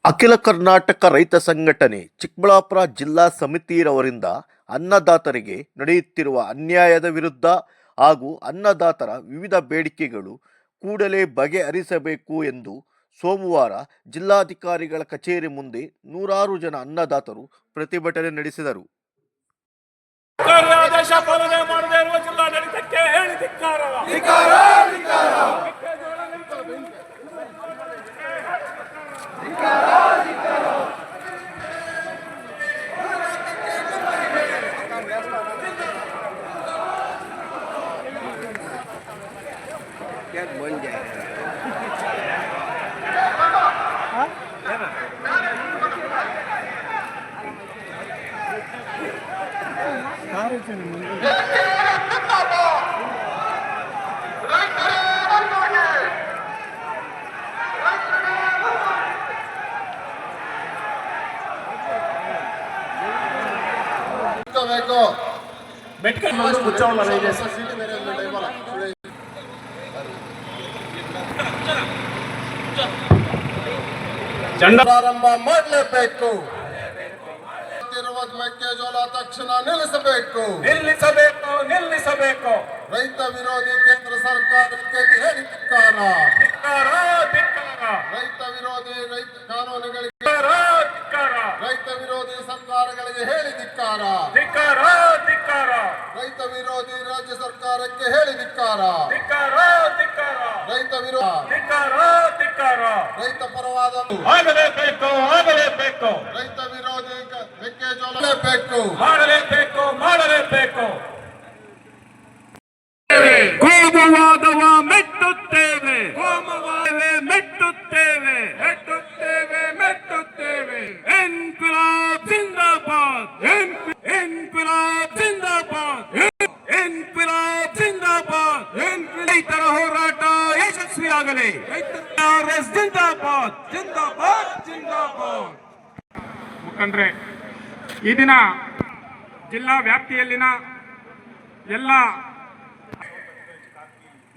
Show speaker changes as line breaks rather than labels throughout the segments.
ಅಖಿಲ ಕರ್ನಾಟಕ ರೈತ ಸಂಘಟನೆ ಚಿಕ್ಕಬಳ್ಳಾಪುರ ಜಿಲ್ಲಾ ಸಮಿತಿಯವರಿಂದ ಅನ್ನದಾತರಿಗೆ ನಡೆಯುತ್ತಿರುವ ಅನ್ಯಾಯದ ವಿರುದ್ಧ ಹಾಗೂ ಅನ್ನದಾತರ ವಿವಿಧ ಬೇಡಿಕೆಗಳು ಕೂಡಲೇ ಬಗೆಹರಿಸಬೇಕು ಎಂದು ಸೋಮವಾರ ಜಿಲ್ಲಾಧಿಕಾರಿಗಳ ಕಚೇರಿ ಮುಂದೆ ನೂರಾರು ಜನ ಅನ್ನದಾತರು ಪ್ರತಿಭಟನೆ ನಡೆಸಿದರು.
ಆದೇಶ ಪಾಲನೆ ಮಾಡದೇ ಇರುವ ಜಿಲ್ಲಾಡಳಿತಕ್ಕೆ ಹೇಳಿ ಧಿಕ್ಕಾರ.
ಪ್ರಾರಂಭ ಮಾಡಲೇಬೇಕು. ಮೆಕ್ಕೆಜೋಳ ತಕ್ಷಣ ನಿಲ್ಲಿಸಬೇಕು. ರೈತ ವಿರೋಧಿ ಕೇಂದ್ರ ಸರ್ಕಾರಕ್ಕೆ ಹೇಳಿ ಧಿಕ್ಕಾರ. ರೈತ ವಿರೋಧಿ ಕಾನೂನುಗಳಿಗೆ, ರೈತ ವಿರೋಧಿ ಸರ್ಕಾರಗಳಿಗೆ ಹೇಳಿ ಧಿಕ್ಕಾರ. ರೈತ ವಿರೋಧಿ ರಾಜ್ಯ ಸರ್ಕಾರಕ್ಕೆ ಹೇಳಿ ಧಿಕ್ಕಾರ. ರೈತ ವಿರೋಧ, ರೈತ ಪರವಾದ
ಆಗಲೇಬೇಕು.
ರೈತ ವಿರೋಧಿ ಮೆಕ್ಕೆಜೋಳ
ಮಾಡಲೇಬೇಕು. ಕೋಮವಾದವ ಮೆಟ್ಟುತ್ತೇವೆ. ಇನ್ಕ್ವಿಲಾಬ್ ಜಿಂದಾಬಾದ್. ರೈತರ ಹೋರಾಟ ಯಶಸ್ವಿಯಾಗಲಿ. ಜಿಂದಾಬಾದ್.
ಮುಖಂಡ್ರೆ, ಈ ದಿನ ಜಿಲ್ಲಾ ವ್ಯಾಪ್ತಿಯಲ್ಲಿನ ಎಲ್ಲ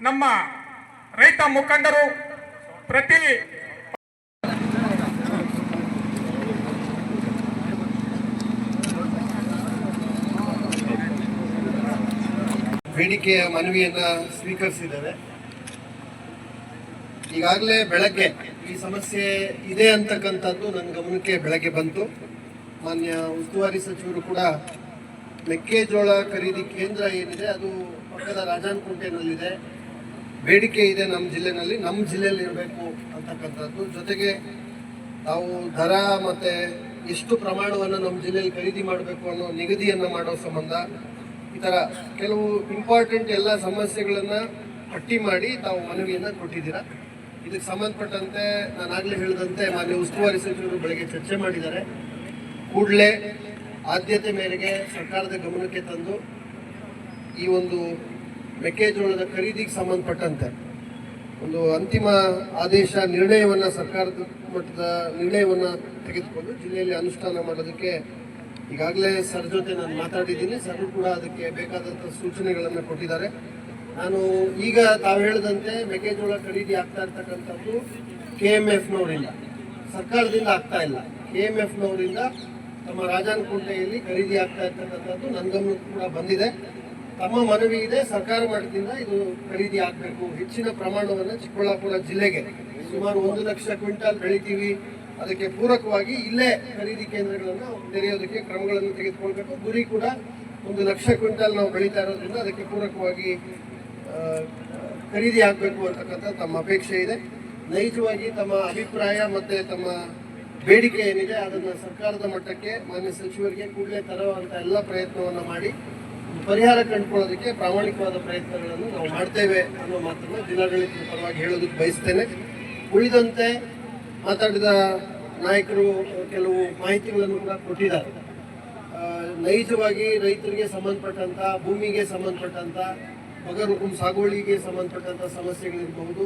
ನಮ್ಮ ರೈತ ಮುಖಂಡರು ಪ್ರತಿ
ಬೇಡಿಕೆಯ ಮನವಿಯನ್ನ ಸ್ವೀಕರಿಸಿದ್ದೇವೆ. ಈಗಾಗಲೇ ಬೆಳಗ್ಗೆ ಈ ಸಮಸ್ಯೆ ಇದೆ ಅಂತಕ್ಕಂಥದ್ದು ನನ್ನ ಗಮನಕ್ಕೆ ಬೆಳಗ್ಗೆ ಬಂತು. ಮಾನ್ಯ ಉಸ್ತುವಾರಿ ಸಚಿವರು ಕೂಡ ಮೆಕ್ಕೆಜೋಳ ಖರೀದಿ ಕೇಂದ್ರ ಏನಿದೆ ಅದು ಪಕ್ಕದ ರಾಜಾನಕುಂಟೆನಲ್ಲಿದೆ, ಬೇಡಿಕೆ ಇದೆ ನಮ್ಮ ಜಿಲ್ಲೆಯಲ್ಲಿ ಇರಬೇಕು ಅಂತಕ್ಕಂಥದ್ದು. ಜೊತೆಗೆ ನಾವು ದರ ಮತ್ತು ಎಷ್ಟು ಪ್ರಮಾಣವನ್ನು ನಮ್ಮ ಜಿಲ್ಲೆಯಲ್ಲಿ ಖರೀದಿ ಮಾಡಬೇಕು ಅನ್ನೋ ನಿಗದಿಯನ್ನು ಮಾಡೋ ಸಂಬಂಧ ಈ ಥರ ಕೆಲವು ಇಂಪಾರ್ಟೆಂಟ್ ಎಲ್ಲ ಸಮಸ್ಯೆಗಳನ್ನು ಪಟ್ಟಿ ಮಾಡಿ ತಾವು ಮನವಿಯನ್ನು ಕೊಟ್ಟಿದ್ದೀರಾ. ಇದಕ್ಕೆ ಸಂಬಂಧಪಟ್ಟಂತೆ ನಾನಾಗಲೇ ಹೇಳಿದಂತೆ ಮಾನ್ಯ ಉಸ್ತುವಾರಿ ಸಚಿವರು ಬೆಳಗ್ಗೆ ಚರ್ಚೆ ಮಾಡಿದ್ದಾರೆ. ಕೂಡಲೇ ಆದ್ಯತೆ ಮೇರೆಗೆ ಸರ್ಕಾರದ ಗಮನಕ್ಕೆ ತಂದು ಈ ಒಂದು ಮೆಕ್ಕೆಜೋಳದ ಖರೀದಿಗೆ ಸಂಬಂಧಪಟ್ಟಂತೆ ಒಂದು ಅಂತಿಮ ಆದೇಶ ನಿರ್ಣಯವನ್ನು ಸರ್ಕಾರದ ಮಟ್ಟದ ನಿರ್ಣಯವನ್ನು ತೆಗೆದುಕೊಂಡು ಜಿಲ್ಲೆಯಲ್ಲಿ ಅನುಷ್ಠಾನ ಮಾಡೋದಕ್ಕೆ ಈಗಾಗಲೇ ಸರ್ ಜೊತೆ ನಾನು ಮಾತಾಡಿದ್ದೀನಿ. ಸರ್ ಕೂಡ ಅದಕ್ಕೆ ಬೇಕಾದಂಥ ಸೂಚನೆಗಳನ್ನು ಕೊಟ್ಟಿದ್ದಾರೆ. ನಾನು ಈಗ ತಾವು ಹೇಳಿದಂತೆ ಮೆಕ್ಕೆಜೋಳ ಖರೀದಿ ಆಗ್ತಾ ಇರ್ತಕ್ಕಂಥದ್ದು KMF ನವರಿಂದ, ಸರ್ಕಾರದಿಂದ ಆಗ್ತಾ ಇಲ್ಲ. KMF ನವರಿಂದ ತಮ್ಮ ರಾಜಾನಕುಂಟೆಯಲ್ಲಿ ಖರೀದಿ ಆಗ್ತಾ ಇರ್ತಕ್ಕಂಥದ್ದು ನನ್ನ ಗಮನಕ್ಕೂ ಕೂಡ ಬಂದಿದೆ. ತಮ್ಮ ಮನವಿ ಇದೆ, ಸರ್ಕಾರ ಮಟ್ಟದಿಂದ ಇದು ಖರೀದಿ ಆಗಬೇಕು. ಹೆಚ್ಚಿನ ಪ್ರಮಾಣವನ್ನು ಚಿಕ್ಕಬಳ್ಳಾಪುರ ಜಿಲ್ಲೆಗೆ ಸುಮಾರು 1 ಲಕ್ಷ ಕ್ವಿಂಟಾಲ್ ಬೆಳಿತೀವಿ. ಅದಕ್ಕೆ ಪೂರಕವಾಗಿ ಇಲ್ಲೇ ಖರೀದಿ ಕೇಂದ್ರಗಳನ್ನು ತೆರೆಯೋದಕ್ಕೆ ಕ್ರಮಗಳನ್ನು ತೆಗೆದುಕೊಳ್ಬೇಕು. ಗುರಿ ಕೂಡ 1 ಲಕ್ಷ ಕ್ವಿಂಟಾಲ್ ನಾವು ಬೆಳೀತಾ ಇರೋದ್ರಿಂದ ಅದಕ್ಕೆ ಪೂರಕವಾಗಿ ಖರೀದಿ ಆಗಬೇಕು ಅಂತಕ್ಕಂಥ ತಮ್ಮ ಅಪೇಕ್ಷೆ ಇದೆ. ನೈಜವಾಗಿ ತಮ್ಮ ಅಭಿಪ್ರಾಯ ಮತ್ತು ತಮ್ಮ ಬೇಡಿಕೆ ಏನಿದೆ ಅದನ್ನು ಸರ್ಕಾರದ ಮಟ್ಟಕ್ಕೆ ಮಾನ್ಯ ಸಚಿವರಿಗೆ ಕೂಡಲೇ ತರುವಂಥ ಎಲ್ಲ ಪ್ರಯತ್ನವನ್ನು ಮಾಡಿ ಪರಿಹಾರ ಕಂಡುಕೊಳ್ಳೋದಕ್ಕೆ ಪ್ರಾಮಾಣಿಕವಾದ ಪ್ರಯತ್ನಗಳನ್ನು ನಾವು ಮಾಡ್ತೇವೆ ಅನ್ನೋ ಮಾತನ್ನು ಜಿಲ್ಲಾಡಳಿತದ ಪರವಾಗಿ ಹೇಳೋದಕ್ಕೆ ಬಯಸ್ತೇನೆ. ಉಳಿದಂತೆ ಮಾತಾಡಿದ ನಾಯಕರು ಕೆಲವು ಮಾಹಿತಿಗಳನ್ನು ಕೂಡ ಕೊಟ್ಟಿದ್ದಾರೆ. ನೈಜವಾಗಿ ರೈತರಿಗೆ ಸಂಬಂಧಪಟ್ಟಂಥ, ಭೂಮಿಗೆ ಸಂಬಂಧಪಟ್ಟಂಥ, ಬಗರುಕುಂ ಸಾಗುವಳಿಗೆ ಸಂಬಂಧಪಟ್ಟಂಥ ಸಮಸ್ಯೆಗಳಿರಬಹುದು,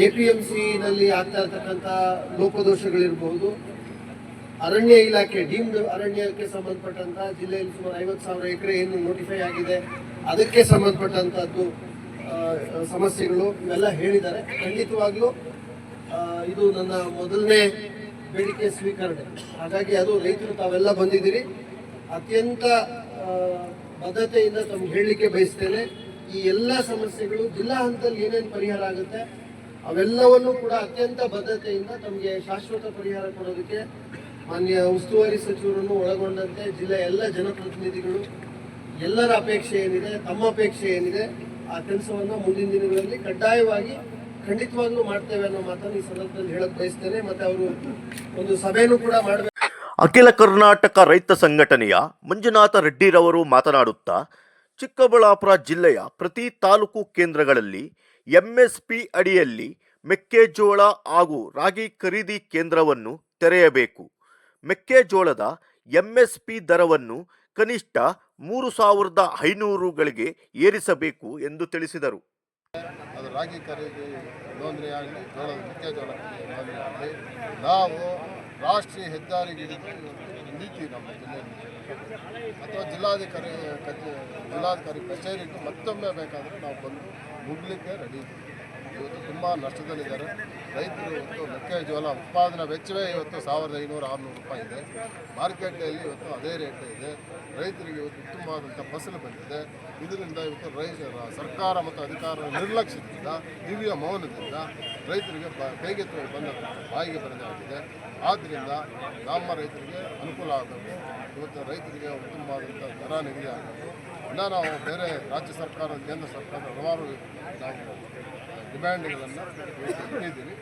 APMCನಲ್ಲಿ ಆಗ್ತಾ ಇರ್ತಕ್ಕಂಥ ಲೋಪದೋಷಗಳಿರಬಹುದು, ಅರಣ್ಯ ಇಲಾಖೆ ಡೀಮ್ಡ್ ಅರಣ್ಯಕ್ಕೆ ಸಂಬಂಧಪಟ್ಟಂಥ ಜಿಲ್ಲೆಯಲ್ಲಿ ಸುಮಾರು 50,000 ಎಕರೆ ಏನು ನೋಟಿಫೈ ಆಗಿದೆ ಅದಕ್ಕೆ ಸಂಬಂಧಪಟ್ಟಂಥದ್ದು ಸಮಸ್ಯೆಗಳು ಇವೆಲ್ಲ ಹೇಳಿದ್ದಾರೆ. ಖಂಡಿತವಾಗ್ಲೂ ಇದು ನನ್ನ ಮೊದಲನೇ ಬೇಡಿಕೆ ಸ್ವೀಕರಣೆ. ಹಾಗಾಗಿ ಅದು ರೈತರು ತಾವೆಲ್ಲ ಬಂದಿದ್ದೀರಿ, ಅತ್ಯಂತ ಬದ್ಧತೆಯಿಂದ ತಮ್ಗೆ ಹೇಳಲಿಕ್ಕೆ ಬಯಸ್ತೇನೆ. ಈ ಎಲ್ಲ ಸಮಸ್ಯೆಗಳು ಜಿಲ್ಲಾ ಹಂತದಲ್ಲಿ ಏನೇನು ಪರಿಹಾರ ಆಗುತ್ತೆ ಅವೆಲ್ಲವನ್ನು ಕೂಡ ಅತ್ಯಂತ ಬದ್ಧತೆಯಿಂದ ತಮಗೆ ಶಾಶ್ವತ ಪರಿಹಾರ ಕೊಡೋದಕ್ಕೆ ಮಾನ್ಯ ಉಸ್ತುವಾರಿ ಸಚಿವರನ್ನು ಒಳಗೊಂಡಂತೆ ಜಿಲ್ಲೆಯ ಎಲ್ಲ ಜನಪ್ರತಿನಿಧಿಗಳು ಎಲ್ಲರ ಅಪೇಕ್ಷೆ ಏನಿದೆ, ತಮ್ಮ ಅಪೇಕ್ಷೆ ಏನಿದೆ, ಆ ಕೆಲಸವನ್ನು ಮುಂದಿನ ದಿನಗಳಲ್ಲಿ ಕಡ್ಡಾಯವಾಗಿ ಖಂಡಿತವಾಗ್ಲೂ ಮಾಡ್ತೇವೆ ಅನ್ನೋ ಮಾತನ್ನು ಈ ಸಂದರ್ಭದಲ್ಲಿ ಹೇಳಕ್ ಬಯಸ್ತೇನೆ. ಮತ್ತೆ ಅವರು ಒಂದು ಸಭೆಯನ್ನು ಕೂಡ ಮಾಡಬೇಕು.
ಅಖಿಲ ಕರ್ನಾಟಕ ರೈತ ಸಂಘಟನೆಯ ಮಂಜುನಾಥ ರೆಡ್ಡಿರವರು ಮಾತನಾಡುತ್ತಾ, ಚಿಕ್ಕಬಳ್ಳಾಪುರ ಜಿಲ್ಲೆಯ ಪ್ರತಿ ತಾಲೂಕು ಕೇಂದ್ರಗಳಲ್ಲಿ ಎಂಎಸ್ಪಿ ಅಡಿಯಲ್ಲಿ ಮೆಕ್ಕೆಜೋಳ ಹಾಗೂ ರಾಗಿ ಖರೀದಿ ಕೇಂದ್ರವನ್ನು ತೆರೆಯಬೇಕು. ಮೆಕ್ಕೆಜೋಳದ ಎಂಎಸ್ಪಿ ದರವನ್ನು ಕನಿಷ್ಠ 3,500ಗಳಿಗೆ ಏರಿಸಬೇಕು ಎಂದು ತಿಳಿಸಿದರು.
ಅದು ರಾಗಿ ಖರೀದಿ ನೋಂದಣಿ ಆಗಲಿ, ಜೋಳದ ಮೆಕ್ಕೆಜೋಳ ನೋಂದಣಿ ಆಗಲಿ, ನಾವು ರಾಷ್ಟ್ರೀಯ ಹೆದ್ದಾರಿಗೆ ಹಿಡಿತೀವಿ ನಮ್ಮ ಜಿಲ್ಲೆಯಲ್ಲಿ, ಅಥವಾ ಜಿಲ್ಲಾಧಿಕಾರಿ ಕಚೇರಿಗೂ ಮತ್ತೊಮ್ಮೆ ಬೇಕಾದರೆ ನಾವು ಬಂದು ಮುಗ್ಲಿಕ್ಕೆ ರೆಡಿ ಇದ್ದೀವಿ. ಇವತ್ತು ತುಂಬ ನಷ್ಟದಲ್ಲಿದ್ದಾರೆ ರೈತರು. ಇವತ್ತು ಮೆಕ್ಕೆಜೋಳ ಉತ್ಪಾದನಾ ವೆಚ್ಚವೇ ಇವತ್ತು 1,500-600 ರೂಪಾಯಿ ಇದೆ. ಮಾರ್ಕೆಟಲ್ಲಿ ಇವತ್ತು ಅದೇ ರೇಟ್ ಇದೆ. ರೈತರಿಗೆ ಇವತ್ತು ಉತ್ತಮವಾದಂಥ ಫಸಲು ಬಂದಿದೆ. ಇದರಿಂದ ಇವತ್ತು ಸರ್ಕಾರ ಮತ್ತು ಅಧಿಕಾರದ ನಿರ್ಲಕ್ಷ್ಯದಿಂದ, ದಿವ್ಯ ಮೌನದಿಂದ ರೈತರಿಗೆ ಕೈಗೆ ಬಂದ ಬಾಯಿಗೆ ಬರೆದಾಗಿದೆ. ಆದ್ದರಿಂದ ನಮ್ಮ ರೈತರಿಗೆ ಅನುಕೂಲ ಆಗಬೇಕು. ಇವತ್ತು ರೈತರಿಗೆ ಉತ್ತಮವಾದಂಥ ದರ ನಿಗದಿ ಆಗಬೇಕು. ಇನ್ನು ನಾವು ಬೇರೆ ರಾಜ್ಯ ಸರ್ಕಾರ, ಕೇಂದ್ರ ಸರ್ಕಾರದ ಹಲವಾರು ನಾವು ಡಿಮ್ಯಾಂಡ್ಗಳನ್ನು ಇಟ್ಟಿದ್ದೀವಿ.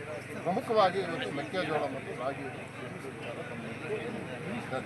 ಪ್ರಮುಖವಾಗಿ ಇವತ್ತು ಮೆಕ್ಕೆಜೋಳ ಮತ್ತು ರಾಗಿ ವಿಚಾರ.